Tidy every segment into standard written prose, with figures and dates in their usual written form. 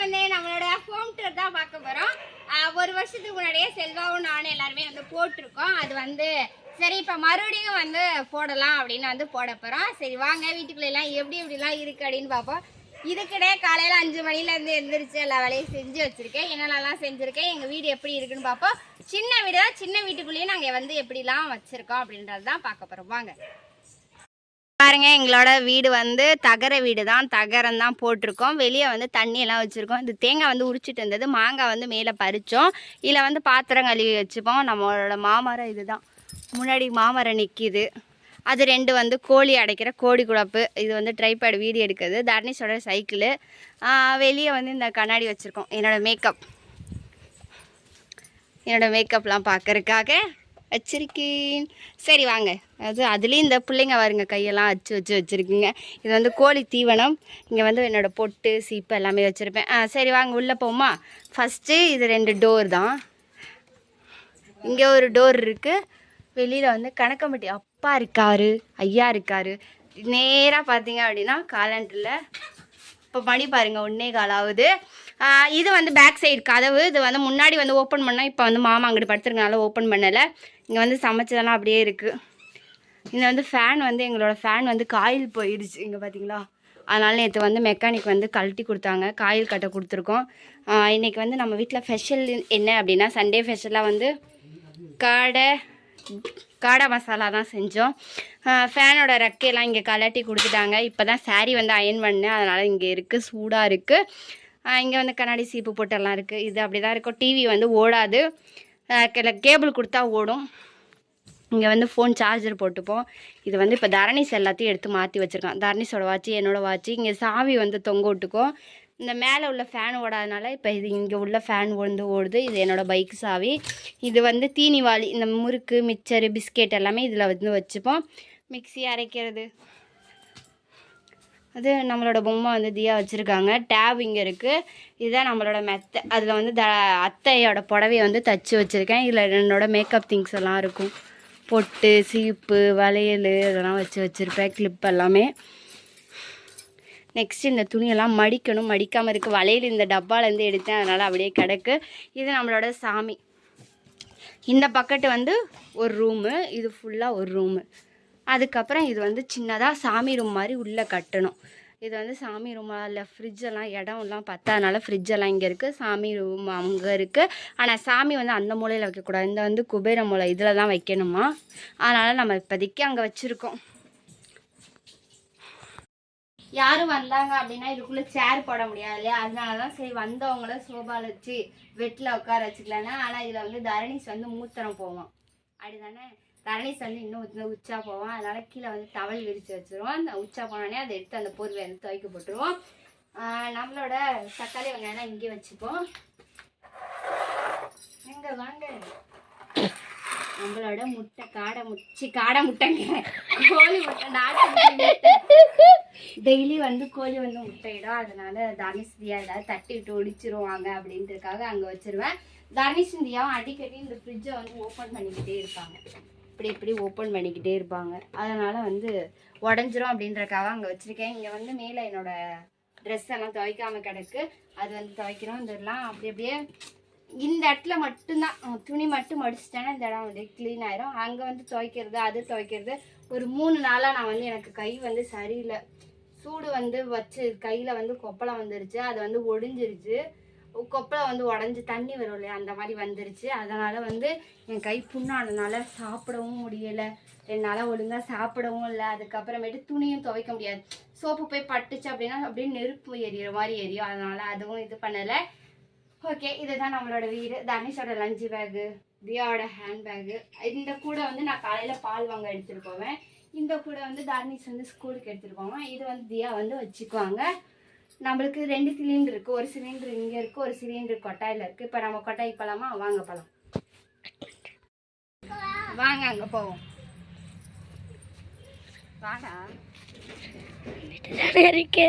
வந்து நம்மளோட home tour தான் பார்க்க போகிறோம். ஒரு வருஷத்துக்கு முன்னாடியே செல்வாவும் நானும் எல்லாருமே வந்து போட்டிருக்கோம். அது வந்து சரி இப்போ மறுபடியும் வந்து போடலாம் அப்படின்னு வந்து போட போகிறோம். சரி வாங்க வீட்டுக்குள்ளெல்லாம் எப்படிலாம் இருக்குது அப்படின்னு பார்ப்போம். இதுக்கிடையே காலையில் 5 மணிலேருந்து எழுந்திரிச்சு எல்லா வேலையும் செஞ்சு வச்சுருக்கேன். என்னென்னலாம் செஞ்சுருக்கேன், எங்கள் வீடு எப்படி இருக்குன்னு பார்ப்போம். சின்ன வீடு தான், சின்ன வீட்டுக்குள்ளேயே நாங்கள் வந்து எப்படிலாம் வச்சுருக்கோம் அப்படின்றது தான் பார்க்க போகிறோம். வாங்க பாருங்க, எங்களோட வீடு வந்து தகர வீடு தான், தகரம் தான் போட்டிருக்கோம். வெளியே வந்து தண்ணியெல்லாம் வச்சுருக்கோம். இது தேங்காய் வந்து உரிச்சிட்டு இருந்தது, மாங்காய் வந்து மேலே பறித்தோம். இதில் வந்து பாத்திரம் கழுவி வச்சுப்போம். நம்மளோட மாமரம் இது தான், முன்னாடி மாமரம் நிற்கிது. அது 2 வந்து கோழி அடைக்கிற கோழி குழப்பு. இது வந்து ட்ரைபேட் வீடியோ எடுக்குது. தர்னிஷோட சைக்கிளு. வெளியே வந்து இந்த கண்ணாடி வச்சுருக்கோம், என்னோடய மேக்கப்லாம் பார்க்கறதுக்காக வச்சிருக்கேன். சரி வாங்க, அதுலேயும் இந்த பிள்ளைங்க வருங்க கையெல்லாம் வச்சுருக்குங்க. இது வந்து கோழி தீவனம். இங்கே வந்து என்னோடய பொட்டு சீப்பு எல்லாமே வச்சுருப்பேன். சரி வாங்க உள்ளே போமா. ஃபஸ்ட்டு இது 2 டோர் தான். இங்கே ஒரு டோர் இருக்குது. வெளியில் வந்து கணக்கம்பட்டி அப்பா இருக்கார், ஐயா இருக்கார். நேராக பார்த்தீங்க அப்படின்னா காலண்டரில் இப்போ மணி பாருங்கள் 1:15 ஆகுது. இது வந்து பேக் சைடு கதவு. இது வந்து முன்னாடி வந்து ஓப்பன் பண்ணால், இப்போ வந்து மாமா அங்கிட்டு படுத்துருக்கனால ஓப்பன் பண்ணலை. இங்கே வந்து சமைச்சதெல்லாம் அப்படியே இருக்குது. இங்கே வந்து ஃபேன் வந்து எங்களோட ஃபேன் வந்து காயில் போயிடுச்சு இங்கே பார்த்தீங்களா. அதனால் நேற்று வந்து மெக்கானிக் வந்து கழட்டி கொடுத்தாங்க, காயில் கட்ட கொடுத்துருக்கோம். இன்றைக்கி வந்து நம்ம வீட்டில் ஸ்பெஷல் என்ன அப்படின்னா, சண்டே ஸ்பெஷலாக வந்து காடை மசாலா தான் செஞ்சோம். ஃபேனோட ரெக்கையெல்லாம் இங்கே கலட்டி கொடுத்துட்டாங்க. இப்போ தான் சாரீ வந்து அயன் பண்ணேன், அதனால் இங்கே இருக்குது, சூடாக இருக்குது. இங்கே வந்து கண்ணாடி சீப்பு போட்டெல்லாம் இருக்குது. இது அப்படி தான் இருக்கும். டிவி வந்து ஓடாது, கேபிள் கொடுத்தா ஓடும். இங்கே வந்து ஃபோன் சார்ஜர் போட்டுப்போம். இது வந்து இப்போ தரணிஸ் எல்லாத்தையும் எடுத்து மாற்றி வச்சுருக்கான். தரணிஸோட வாட்சி, என்னோடய வாட்சி. இங்கே சாவி வந்து தொங்க விட்டுக்கும். இந்த மேலே உள்ள ஃபேன் ஓடாதனால இப்போ இது இங்கே உள்ள ஃபேன் வந்து ஓடுது. இது என்னோடய பைக் சாவி. இது வந்து தீனிவாளி, இந்த முறுக்கு மிக்சரு பிஸ்கெட் எல்லாமே இதில் வந்து வச்சுப்போம். மிக்ஸி அரைக்கிறது, அது நம்மளோட பொம்மை வந்து தியா வச்சுருக்காங்க. டேப் இங்கே இருக்குது. இதுதான் நம்மளோட மெத்தை. அதில் வந்து அத்தையோட புடவையை வந்து தச்சு வச்சுருக்கேன். இதில் என்னோடய மேக்கப் திங்ஸ் எல்லாம் இருக்கும். பொட்டு சீப்பு வளையல் இதெல்லாம் வச்சுருப்பேன், கிளிப் எல்லாமே. நெக்ஸ்ட்டு இந்த துணியெல்லாம் மடிக்கணும், மடிக்காமல் இருக்குது. வளையல் இந்த டப்பாலேருந்து எடுத்தேன், அதனால் அப்படியே கிடக்கு. இது நம்மளோட சாமி. இந்த பக்கெட்டு வந்து ஒரு ரூமு, இது ஃபுல்லாக ஒரு ரூமு. அதுக்கப்புறம் இது வந்து சின்னதாக சாமி ரூம் மாதிரி உள்ளே கட்டணும். இது வந்து சாமி ரூமாக இல்லை, ஃப்ரிட்ஜெல்லாம் இடம்லாம் பத்தாதனால ஃப்ரிட்ஜெல்லாம் இங்கே இருக்குது, சாமி ரூம் அங்கே இருக்குது. ஆனால் சாமி வந்து அந்த மூலையில் வைக்கக்கூடாது, இந்த வந்து குபேர மூலை இதில் தான் வைக்கணுமா. அதனால் நம்ம இப்போதைக்கு அங்கே வச்சுருக்கோம். யாரும் வந்தாங்க அப்படின்னா இதுக்குள்ளே சேர் போட முடியாது இல்லையா, அதனால தான் சரி வந்தவங்கள சோபாவில் வச்சு வெட்டில் உட்கார வச்சுக்கலான்னா. ஆனால் இதில் வந்து தரணிஸ் வந்து மூத்திரம் போவோம், அப்படிதானே. தரணிஸ் வந்து இன்னும் உச்சா போவோம். அதனால் கீழே வந்து டவல் விரித்து வச்சுருவோம். அந்த உச்சா போனோடனே அதை எடுத்து அந்த போர்வை வந்து துவைக்க போட்டுருவோம். நம்மளோட தக்காளி வெங்காயம்லாம் இங்கே வச்சுப்போம். எங்கே வாங்க, நம்மளோட முட்டை காடை முட்டைங்க, கோழி முட்டை, நாட்டு முட்டை. டெய்லி வந்து கோழி வந்து முட்டையிடும். அதனால தர்னிஷ் தியா ஏதாவது தட்டி விட்டு ஒடிச்சிருவாங்க அப்படின்றதுக்காக அங்கே வச்சுருவேன். தர்னிஷ் தியாவும் அடிக்கடி இந்த ஃப்ரிட்ஜை வந்து ஓப்பன் பண்ணிக்கிட்டே இருப்பாங்க, இப்படி ஓப்பன் பண்ணிக்கிட்டே இருப்பாங்க. அதனால் வந்து உடஞ்சிரும் அப்படின்றதுக்காக அங்கே வச்சுருக்கேன். இங்கே வந்து மேலே என்னோடய ட்ரெஸ் எல்லாம் துவைக்காமல் கிடக்கு, அது வந்து துவைக்கிறோம். இதெல்லாம் அப்படியே இந்த இடத்துல மட்டும்தான் துணி மட்டும் மடிச்சிட்டேன்னா இந்த இடம் வந்து க்ளீன் ஆயிரும். அங்கே வந்து துவைக்கிறது, அது துவைக்கிறது. ஒரு 3 நாளாக நான் வந்து எனக்கு கை வந்து சரியில்லை, சூடு வந்து வச்சு கையில் வந்து கொப்பளை வந்துருச்சு, அது வந்து ஒடிஞ்சிருச்சு. கொப்பளை வந்து உடஞ்சி தண்ணி வரும் இல்லையா, அந்த மாதிரி வந்துருச்சு. அதனால் வந்து என் கை புண்ணானதுனால சாப்பிடவும் முடியலை, என்னால் ஒழுங்காக சாப்பிடவும் இல்லை. அதுக்கப்புறமேட்டு துணியும் துவைக்க முடியாது, சோப்பு போய் பட்டுச்சு அப்படின்னா அப்படியே நெருப்பு எரியிற மாதிரி எரியும். அதனால் அதுவும் இது பண்ணலை. ஓகே, இதுதான் நம்மளோட வீடு. தர்னிஷோட லஞ்சு பேகு, தியாவோட ஹேண்ட் பேகு. இந்த கூடை வந்து நான் காலையில் பால் வாங்க எடுத்துகிட்டு போவேன். இந்த கூடை வந்து தர்னிஷ் வந்து ஸ்கூலுக்கு எடுத்துகிட்டு போவேன். இது வந்து தியா வந்து வச்சுக்குவாங்க. நம்மளுக்கு 2 சிலிண்டர் இருக்குது, ஒரு சிலிண்டர் இங்கே இருக்குது, ஒரு சிலிண்டர் கொட்டாயில் இருக்குது. இப்போ நம்ம கொட்டாய்க்கு போகலாமா? வாங்க போகலாம், வாங்க அங்கே போவோம். வாடா இருக்கு.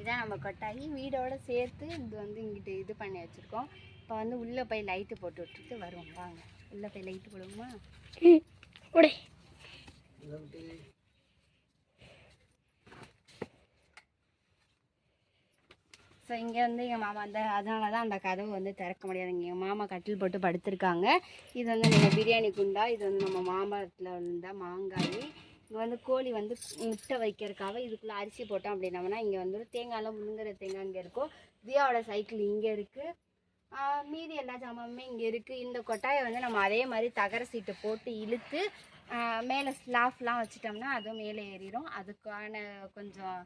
இதான் நம்ம கொட்டாயி, வீடோட சேர்த்து இது வந்து இங்கிட்டு இது பண்ணி வச்சுருக்கோம். இப்போ வந்து உள்ளே போய் லைட்டு போட்டு விட்டுட்டு வருவோம். வாங்க உள்ளே போய் லைட்டு போடுவோமா? ஸோ இங்கே வந்து எங்கள் மாமா அதனால தான் அந்த கதவு வந்து திறக்க முடியாதுங்க. எங்கள் மாமா கட்டில் போட்டு படுத்திருக்காங்க. இது வந்து நம்ம பிரியாணி குண்டா, இது வந்து நம்ம மாம்பழத்தில் வந்த மாங்காய். இங்கே வந்து கோழி வந்து முட்டை வைக்கிறதுக்காக இதுக்குள்ளே அரிசி போட்டோம் அப்படின்னோம்னா இங்கே வந்து தேங்காயெல்லாம் முழுங்குற தேங்காய் இங்கே இருக்கும். தியாவோட சைக்கிள் இங்கே இருக்குது. மீதி எல்லா ஜாமானுமே இங்கே இருக்குது. இந்த கொட்டாயை வந்து நம்ம அதே மாதிரி தகர சீட்டு போட்டு இழுத்து மேலே ஸ்லாஃப்லாம் வச்சிட்டோம்னா அதுவும் மேலே ஏறிடும். அதுக்கான கொஞ்சம்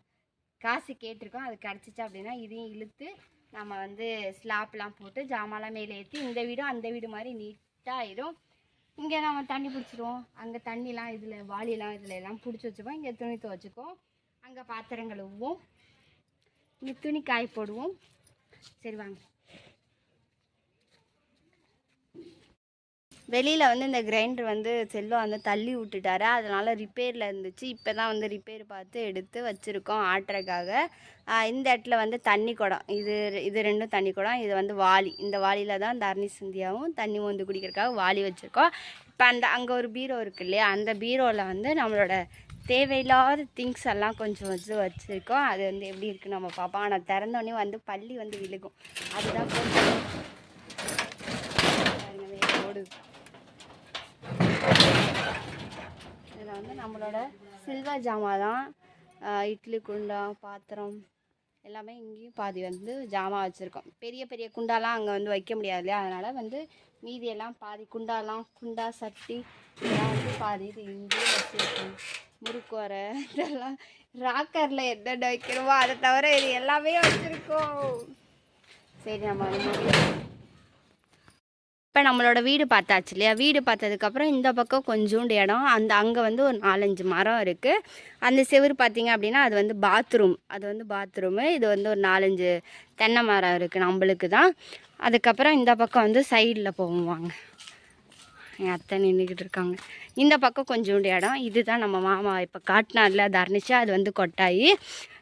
காசு கேட்டிருக்கோம். அது கிடச்சிச்சா அப்படின்னா இதையும் இழுத்து நம்ம வந்து ஸ்லாப்லாம் போட்டு ஜாமான்லாம் மேலே ஏற்றி இந்த வீடும் அந்த வீடு மாதிரி நீட்டாக ஆயிடும். இங்கே நம்ம தண்ணி பிடிச்சிடுவோம். அங்கே தண்ணிலாம் இதில் வாளிலாம் இதில் எல்லாம் பிடிச்சி வச்சுப்போம். இங்கே துணி துவச்சிக்குவோம். அங்கே பாத்திரம் கழுவுவோம். இங்கே துணி காய போடுவோம். சரி வாங்க. வெளியில் வந்து இந்த கிரைண்டர் வந்து செல்வா வந்து தள்ளி விட்டுட்டாரு. அதனால் ரிப்பேரில் இருந்துச்சு. இப்போ தான் வந்து ரிப்பேர் பார்த்து எடுத்து வச்சுருக்கோம் ஆட்டுறதுக்காக. இந்த இடத்துல வந்து தண்ணி குடம், இது ரெண்டும் தண்ணி குடம். இது வந்து வாளி. இந்த வாளியில் தான் தரணி சிந்தியாவும் தண்ணி வந்து குடிக்கிறதுக்காக வாளி வச்சுருக்கோம். இப்போ அங்கே ஒரு பீரோ இருக்குது இல்லையா, அந்த பீரோவில் வந்து நம்மளோட தேவையில்லாத திங்ஸ் எல்லாம் கொஞ்சம் வச்சுருக்கோம். அது வந்து எப்படி இருக்குது நம்ம பார்ப்போம். ஆனால் திறந்தோடனே வந்து பள்ளி வந்து விழுகும். அதுதான் கொஞ்சம் ஓடுது. இதில் வந்து நம்மளோட சில்வர் ஜாமான் தான். இட்லி குண்டா, பாத்திரம் எல்லாமே இங்கேயும் பாதி வந்து ஜாமான் வச்சுருக்கோம். பெரிய பெரிய குண்டாலாம் அங்கே வந்து வைக்க முடியாது இல்லையா, அதனால் வந்து மீதியெல்லாம் பாதி குண்டா சட்டி இதெல்லாம் வந்து பாதி இது இங்கேயும் வச்சுருக்கோம். முறுக்கு வர இதெல்லாம் ராக்கரில் என்னென்ன வைக்கணுமோ அதை தவிர இது எல்லாமே வச்சுருக்கோம். சரி நம்ம இப்போ நம்மளோட வீடு பார்த்தாச்சு இல்லையா. வீடு பார்த்ததுக்கப்புறம் இந்த பக்கம் கொஞ்சோண்டு இடம், அங்கே வந்து ஒரு 4-5 மரம் இருக்குது. அந்த செவுரு பார்த்திங்க அப்படின்னா அது வந்து பாத்ரூமு. இது வந்து ஒரு 4-5 தென்னை மரம் இருக்குது நம்மளுக்கு தான். அதுக்கப்புறம் இந்த பக்கம் வந்து சைடில் போவாங்க. என் அத்தை நின்றுக்கிட்டு இருக்காங்க. இந்த பக்கம் கொஞ்சோண்டு இடம். இதுதான் நம்ம மாமா இப்போ காட்டினார்ல தர்னிச்சா, அது வந்து கொட்டாயி.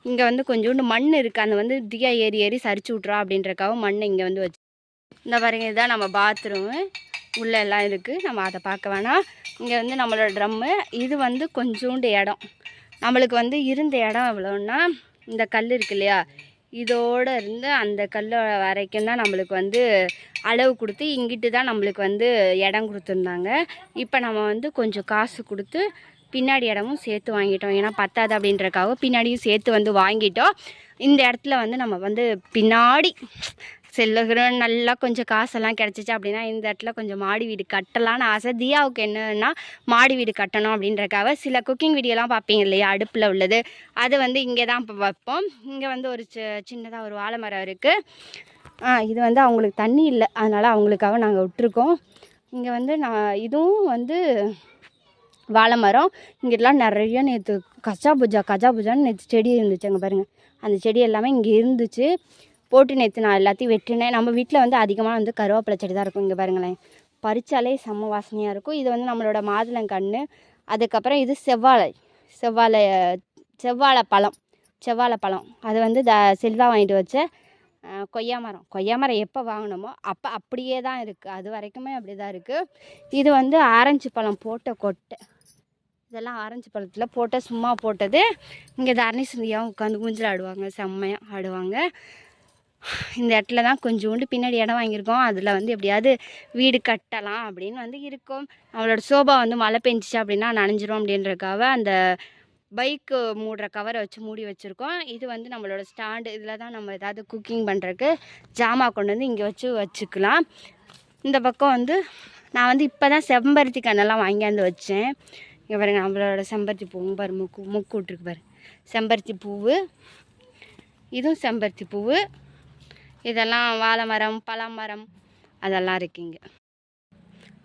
இங்கே வந்து கொஞ்சோண்டு மண் இருக்குது. அந்த வந்து தியா ஏறி சரிச்சு விட்றா அப்படின்றக்காக மண் இங்கே வந்து வச்சு. இந்த பாருங்க, இதுதான் நம்ம பாத்ரூமு. உள்ளே எல்லாம் இருக்குது, நம்ம அதை பார்க்க வேணாம். இங்கே வந்து நம்மளோட ட்ரம்மு. இது வந்து கொஞ்சோண்டு இடம். நம்மளுக்கு வந்து இருந்த இடம் எவ்வளோன்னா, இந்த கல் இருக்கு இல்லையா, இதோடு இருந்து அந்த கல் வரைக்கும் தான் நம்மளுக்கு வந்து அளவு கொடுத்து இங்கிட்டு தான் நம்மளுக்கு வந்து இடம் கொடுத்துருந்தாங்க. இப்போ நம்ம வந்து கொஞ்சம் காசு கொடுத்து பின்னாடி இடமும் சேர்த்து வாங்கிட்டோம். ஏன்னா பத்தாது அப்படின்றக்காக பின்னாடியும் சேர்த்து வந்து வாங்கிட்டோம். இந்த இடத்துல வந்து நம்ம வந்து பின்னாடி செல்லுகிறோம். நல்லா கொஞ்சம் காசெல்லாம் கிடச்சிச்சு அப்படின்னா இந்த இடத்துல கொஞ்சம் மாடி வீடு கட்டலான்னு ஆசை. தியாவுக்கு என்னன்னா மாடி வீடு கட்டணும் அப்படின்றக்காக சில குக்கிங் வீடியோலாம் பார்ப்பீங்க இல்லையா, அடுப்பில் உள்ளது, அது வந்து இங்கே தான் இப்போ வைப்போம். இங்கே வந்து ஒரு சின்னதாக ஒரு வாழை மரம் இருக்குது. இது வந்து அவங்களுக்கு தண்ணி இல்லை, அதனால் அவங்களுக்காக நாங்கள் விட்டுருக்கோம். இங்கே வந்து இதுவும் வந்து வாழை மரம். இங்கெல்லாம் நிறைய நேற்று கஜாபுஜான்னு நேற்று செடி இருந்துச்சு. அங்கே பாருங்கள், அந்த செடி எல்லாமே இங்கே இருந்துச்சு. போட்டு நேற்று நான் எல்லாத்தையும் வெட்டினேன். நம்ம வீட்டில் வந்து அதிகமாக வந்து கருவேப்பிலை செடி தான் இருக்கும். இங்கே பாருங்களேன், பறித்தாலே செம்ம வாசனையாக இருக்கும். இது வந்து நம்மளோட மாதுளங்கன்று. அதுக்கப்புறம் இது செவ்வாழை பழம். அது வந்து செல்வா வாங்கிட்டு வச்ச கொய்யா மரம் எப்போ வாங்கினோமோ அப்போ அப்படியே தான் இருக்குது. அது வரைக்குமே அப்படி தான் இருக்குது. இது வந்து ஆரஞ்சு பழம் போட்ட கொட்டை. இதெல்லாம் ஆரஞ்சு பழத்தில் சும்மா போட்டது. இங்கே தரணி சிந்தியாவும் உட்காந்து ஊஞ்சல் ஆடுவாங்க, செம்மையாக ஆடுவாங்க. இந்த இடத்துல தான் கொஞ்சோண்டு பின்னாடி இடம் வாங்கியிருக்கோம். அதில் வந்து எப்படியாவது வீடு கட்டலாம் அப்படின்னு வந்து இருக்கோம். அவளோட சோபா வந்து மழை பெஞ்சிச்சு அப்படின்னா நனைஞ்சிரும் அப்படின்றக்காக அந்த பைக்கு மூடுற கவரை வச்சு மூடி வச்சுருக்கோம். இது வந்து நம்மளோட ஸ்டாண்டு. இதில் தான் நம்ம ஏதாவது குக்கிங் பண்ணுறதுக்கு ஜாமான் கொண்டு வந்து இங்கே வச்சுக்கலாம். இந்த பக்கம் வந்து நான் வந்து இப்போ தான் செம்பருத்தி கண்ணெல்லாம் வாங்கியாந்து வச்சேன். இங்கே பாருங்கள், நம்மளோட செம்பருத்தி பூவும் பாரு, முக்கு விட்ருக்கு பாரு, செம்பருத்தி பூவு. இதுவும் செம்பருத்தி பூவு. இதெல்லாம் வாழை மரம், பழமரம் அதெல்லாம் இருக்குங்க.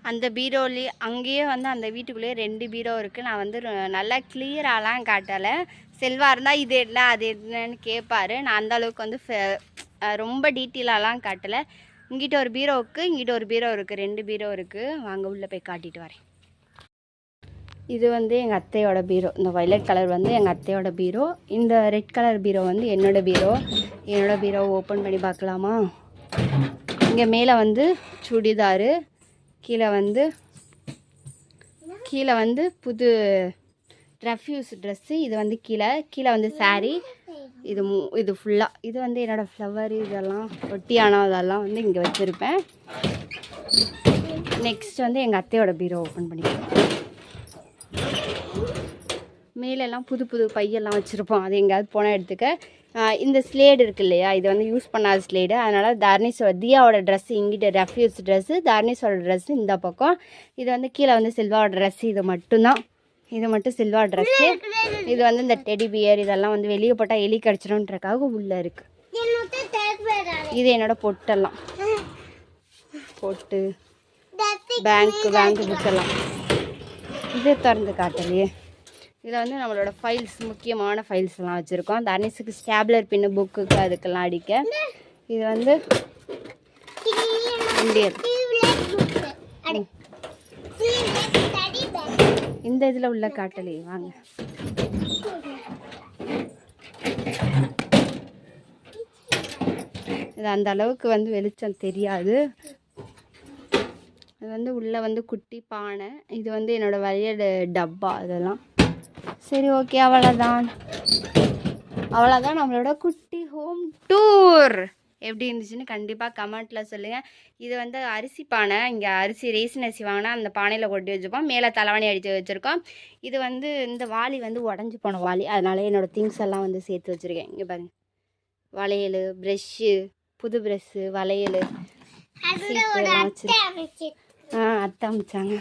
அந்த பீரோலி அங்கேயே வந்து அந்த வீட்டுக்குள்ளேயே 2 பீரோ இருக்குது. நான் வந்து நல்லா கிளியராலாம் காட்டலை. செல்வா இருந்தால் இது என்ன அது என்னன்னு கேட்பாரு. நான் அந்தளவுக்கு வந்து ரொம்ப டீட்டெயிலாலாம் காட்டலை. இங்கிட்ட ஒரு பீரோ இருக்குது, இங்கிட்ட ஒரு பீரோ இருக்குது, 2 பீரோ இருக்குது. வாங்க உள்ளே போய் காட்டிட்டு வரேன். இது வந்து எங்கள் அத்தையோட பீரோ. இந்த வயலட் கலர் வந்து எங்கள் அத்தையோட பீரோ. இந்த ரெட் கலர் பீரோ வந்து என்னோட பீரோ ஓப்பன் பண்ணி பார்க்கலாமா? இங்கே மேலே வந்து சுடிதாரு, கீழே வந்து புது ரெஃப்யூஸ் ட்ரெஸ்ஸு. இது வந்து கீழே வந்து சாரீ. இது ஃபுல்லாக இது வந்து என்னோடய ஃப்ளவர் இதெல்லாம் ஒட்டியானா அதெல்லாம் வந்து இங்கே வச்சுருப்பேன். நெக்ஸ்ட் வந்து எங்கள் அத்தையோட பீரோ ஓப்பன் பண்ணிக்கலாம். மேலெல்லாம் புது புது பையெல்லாம் வச்சுருப்போம், அது எங்கேயாவது போனால் எடுத்துக்க. இந்த ஸ்லேடு இருக்குது இல்லையா, இது வந்து யூஸ் பண்ணாத ஸ்லேடு. அதனால் தர்னிஷோட தியாவோட ட்ரெஸ்ஸு இங்கிட்ட ரெஃப்யூஸ் ட்ரெஸ்ஸு, தர்னிஷோட ட்ரெஸ்ஸு இந்த பக்கம். இது வந்து கீழே வந்து சில்வாவோட ட்ரெஸ்ஸு. இது மட்டும்தான், இது மட்டும் சில்வா ட்ரெஸ்ஸு. இது வந்து இந்த டெடி பியர் இதெல்லாம் வந்து வெளியே போட்டால் எலி கடிச்சிடும்ன்றக்காக உள்ளே இருக்குது. இது என்னோடய பொட்டெல்லாம், பொட்டு பேங்க் புக்கெல்லாம். இது திறந்து காட்டலையே. இதில் வந்து நம்மளோட ஃபைல்ஸ், முக்கியமான ஃபைல்ஸ் எல்லாம் வச்சுருக்கோம். தர்னிஷுக்கு ஸ்டாப்லர் பின்னு புக்குக்கு அதுக்கெல்லாம் அடிக்க. இது வந்து இந்தியன் இந்த இதில் உள்ள காட்டலையே வாங்க. இது அந்த அளவுக்கு வந்து வெளிச்சம் தெரியாது. இது வந்து உள்ளே வந்து குட்டி பானை. இது வந்து என்னோடய வளையல் டப்பா இதெல்லாம். சரி ஓகே, அவ்வளோதான் நம்மளோட குட்டி ஹோம் டூர். எப்படி இருந்துச்சுன்னு கண்டிப்பாக கமெண்ட்டில் சொல்லுங்கள். இது வந்து அரிசி பானை. இங்கே அரிசி ரேஷன் அரிசி வாங்கினா அந்த பானையில் கொட்டி வச்சுப்போம். மேலே தலைவாணி அடித்து வச்சுருக்கோம். இது வந்து இந்த வாளி வந்து உடஞ்சி போன வாளி, அதனால என்னோடய திங்ஸ் எல்லாம் வந்து சேர்த்து வச்சுருக்கேன். இங்கே பாருங்க, வளையல், ப்ரெஷ்ஷு, புது ப்ரெஷ்ஷு, வளையல், சீப்பெல்லாம் வச்சுருக்கேன். அத்தை அமிச்சாங்க.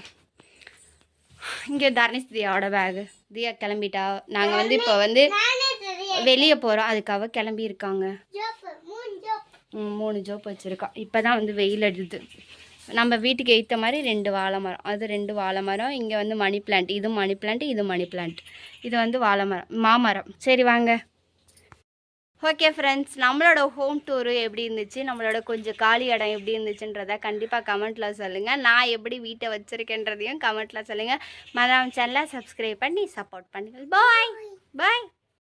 இங்கே தர்னிஷ் தியாவோட பேகு. தியா கிளம்பிட்டா. நாங்கள் வந்து இப்போ வந்து வெளியே போகிறோம், அதுக்காக கிளம்பி இருக்காங்க. 3 ஜோப் வச்சுருக்கா. இப்போ தான் வந்து வெயில் அடிக்குது. நம்ம வீட்டுக்கு ஏற்ற மாதிரி 2 வாழை மரம், அது 2 வாழை மரம். இங்கே வந்து மணி பிளான்ட், இது மணி பிளான்ட், இது மணி பிளான்ட். இது வந்து வாழை மரம், மாமரம். சரி வாங்க. ஓகே ஃப்ரெண்ட்ஸ், நம்மளோட ஹோம் டூரு எப்படி இருந்துச்சு, நம்மளோட கொஞ்சம் காலி இடம் எப்படி இருந்துச்சுன்றதை கண்டிப்பாக கமெண்ட்டில் சொல்லுங்கள். நான் எப்படி வீட்டை வச்சுருக்கேன்றதையும் கமெண்ட்டில் சொல்லுங்கள். மறக்காம சேனலை சப்ஸ்கிரைப் பண்ணி சப்போர்ட் பண்ணுங்கள். பாய் பாய்.